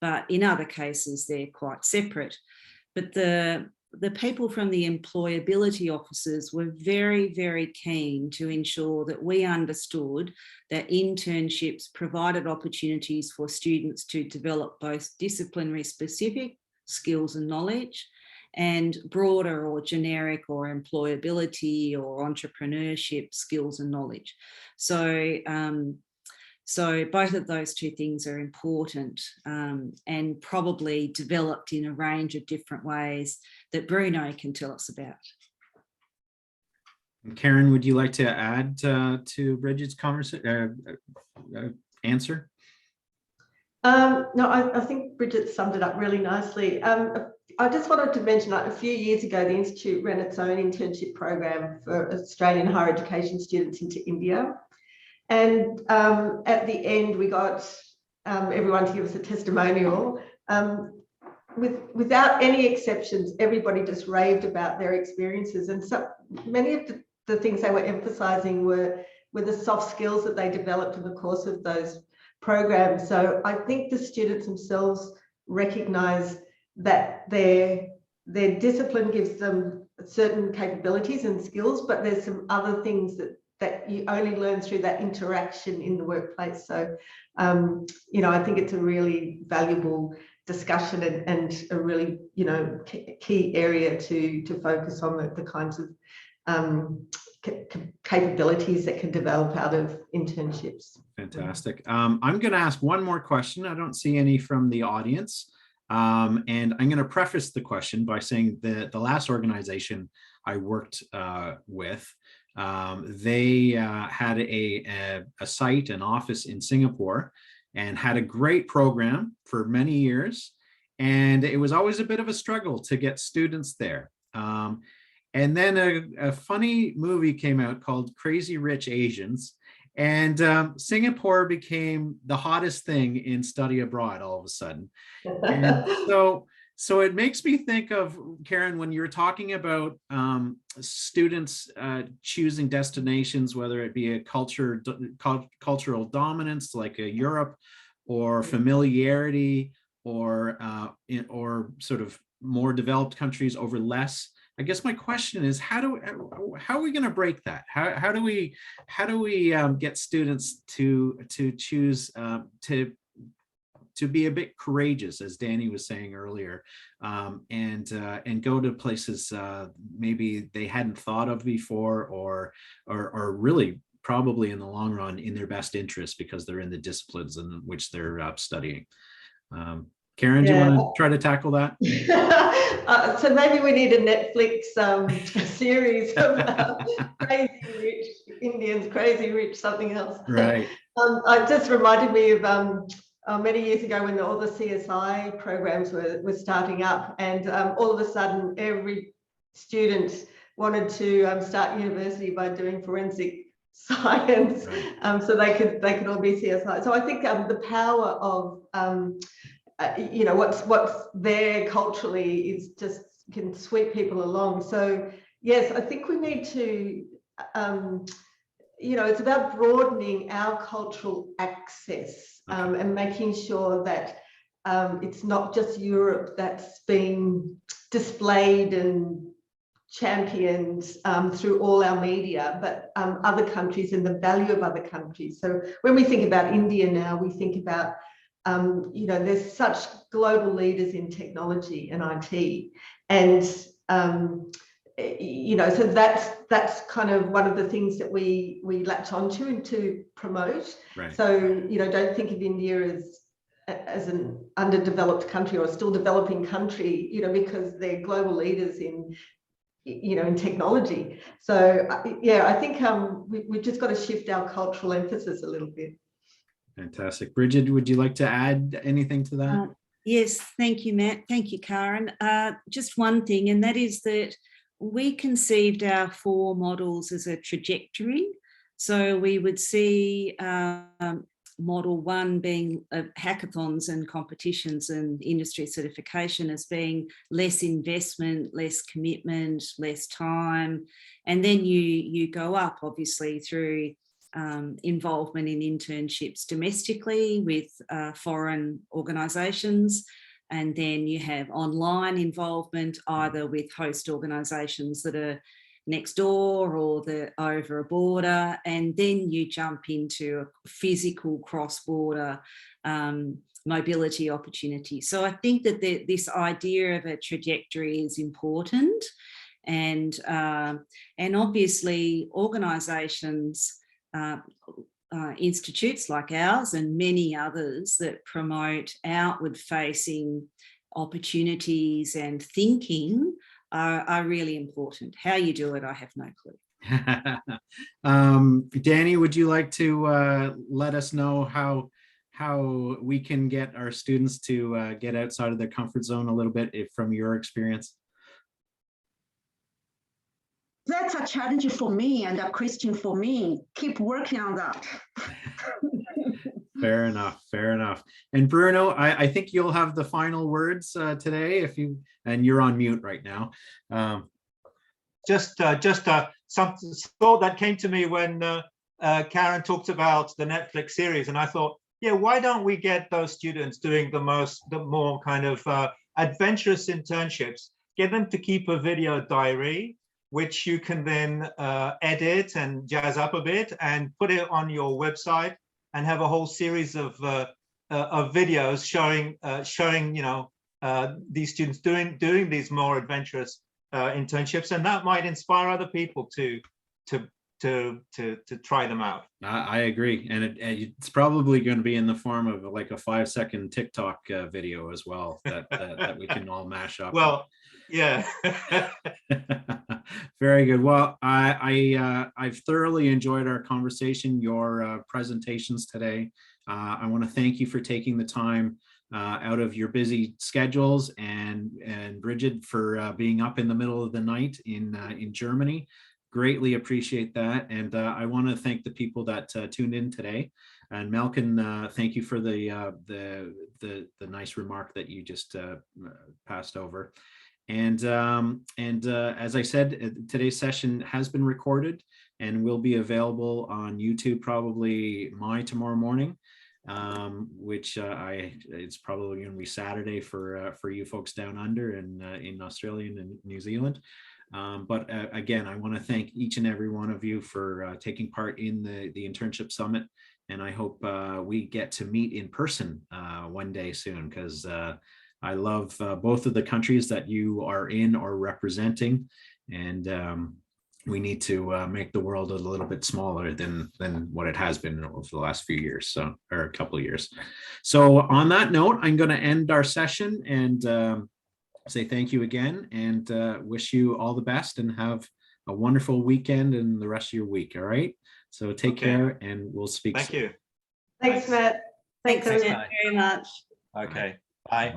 but in other cases, they're quite separate. But the people from the employability offices were very, very keen to ensure that we understood that internships provided opportunities for students to develop both disciplinary specific skills and knowledge and broader or generic or employability or entrepreneurship skills and knowledge. So So both of those two things are important, and probably developed in a range of different ways that Bruno can tell us about. Karen, would you like to add to Brigid's answer? No, I think Brigid summed it up really nicely. I just wanted to mention, like, a few years ago, the Institute ran its own internship program for Australian higher education students into India. And at the end, we got everyone to give us a testimonial. Without any exceptions, everybody just raved about their experiences. And so many of the things they were emphasising were the soft skills that they developed in the course of those programs. So I think the students themselves recognise that their discipline gives them certain capabilities and skills, but there's some other things that you only learn through that interaction in the workplace. So, you know, I think it's a really valuable discussion and a really, you know, key area to focus on the kinds of capabilities that can develop out of internships. Fantastic. I'm going to ask one more question. I don't see any from the audience. And I'm going to preface the question by saying that the last organization I worked with, they had a site, an office in Singapore, and had a great program for many years. And it was always a bit of a struggle to get students there. And then a funny movie came out called Crazy Rich Asians. And Singapore became the hottest thing in study abroad all of a sudden. And so it makes me think of, Karen, when you're talking about students choosing destinations, whether it be a cultural dominance like a Europe, or familiarity, or sort of more developed countries over less. I guess my question is, how are we going to break that? How do we get students to choose to be a bit courageous, as Dani was saying earlier, and go to places maybe they hadn't thought of before, or really probably in the long run in their best interest because they're in the disciplines in which they're studying. Karen, do you want to try to tackle that? So maybe we need a Netflix series about crazy rich Indians, crazy rich something else. Right. It just reminded me of many years ago when all the CSI programs were starting up, and all of a sudden every student wanted to start university by doing forensic science, right. So they could all be CSI. So I think the power of you know, what's there culturally is just can sweep people along. So yes, I think we need to, you know, it's about broadening our cultural access, and making sure that it's not just Europe that's being displayed and championed through all our media, but other countries and the value of other countries. So when we think about India now, we think about you know, there's such global leaders in technology and IT, and you know, so that's kind of one of the things that we latch onto and to promote. Right. So, you know, don't think of India as an underdeveloped country or a still developing country, you know, because they're global leaders in, you know, in technology. So yeah, I think we've just got to shift our cultural emphasis a little bit. Fantastic. Brigid, would you like to add anything to that? Yes, thank you, Matt. Thank you, Karen. Just one thing, and that is that we conceived our 4 models as a trajectory. So we would see model 1 being hackathons and competitions and industry certification as being less investment, less commitment, less time. And then you go up, obviously, through involvement in internships domestically with foreign organisations, and then you have online involvement either with host organisations that are next door or they're over a border, and then you jump into a physical cross-border mobility opportunity. So I think that this idea of a trajectory is important, and obviously organisations institutes like ours and many others that promote outward facing opportunities and thinking are really important. How you do it, I have no clue. Dani, would you like to let us know how we can get our students to get outside of their comfort zone a little bit from your experience? That's a challenge for me and a question for me. Keep working on that. Fair enough. Fair enough. And Bruno, I think you'll have the final words today, and you're on mute right now. Just some thought that came to me when Karen talked about the Netflix series, and I thought, yeah, why don't we get those students doing the more kind of adventurous internships, get them to keep a video diary, which you can then edit and jazz up a bit and put it on your website, and have a whole series of videos showing these students doing these more adventurous internships, and that might inspire other people to try them out. I agree, and it's probably going to be in the form of like a 5-second TikTok video as well that we can all mash up. Well, yeah. Very good. Well, I've thoroughly enjoyed our conversation, your presentations today. I want to thank you for taking the time out of your busy schedules, and Brigid for being up in the middle of the night in Germany. Greatly appreciate that. And I want to thank the people that tuned in today. And Malcolm, thank you for the nice remark that you just passed over. And as I said, today's session has been recorded and will be available on YouTube probably tomorrow morning, which it's probably going to be Saturday for you folks down under in Australia and New Zealand. But again, I want to thank each and every one of you for taking part in the Internship Summit. And I hope we get to meet in person one day soon, because I love both of the countries that you are in or representing. And we need to make the world a little bit smaller than what it has been over the last few years, or a couple of years. So on that note, I'm going to end our session and say thank you again, and wish you all the best and have a wonderful weekend and the rest of your week. All right. So take care, and we'll speak soon. Thank you. Thanks, Matt. Thanks Thanks, very much. Okay.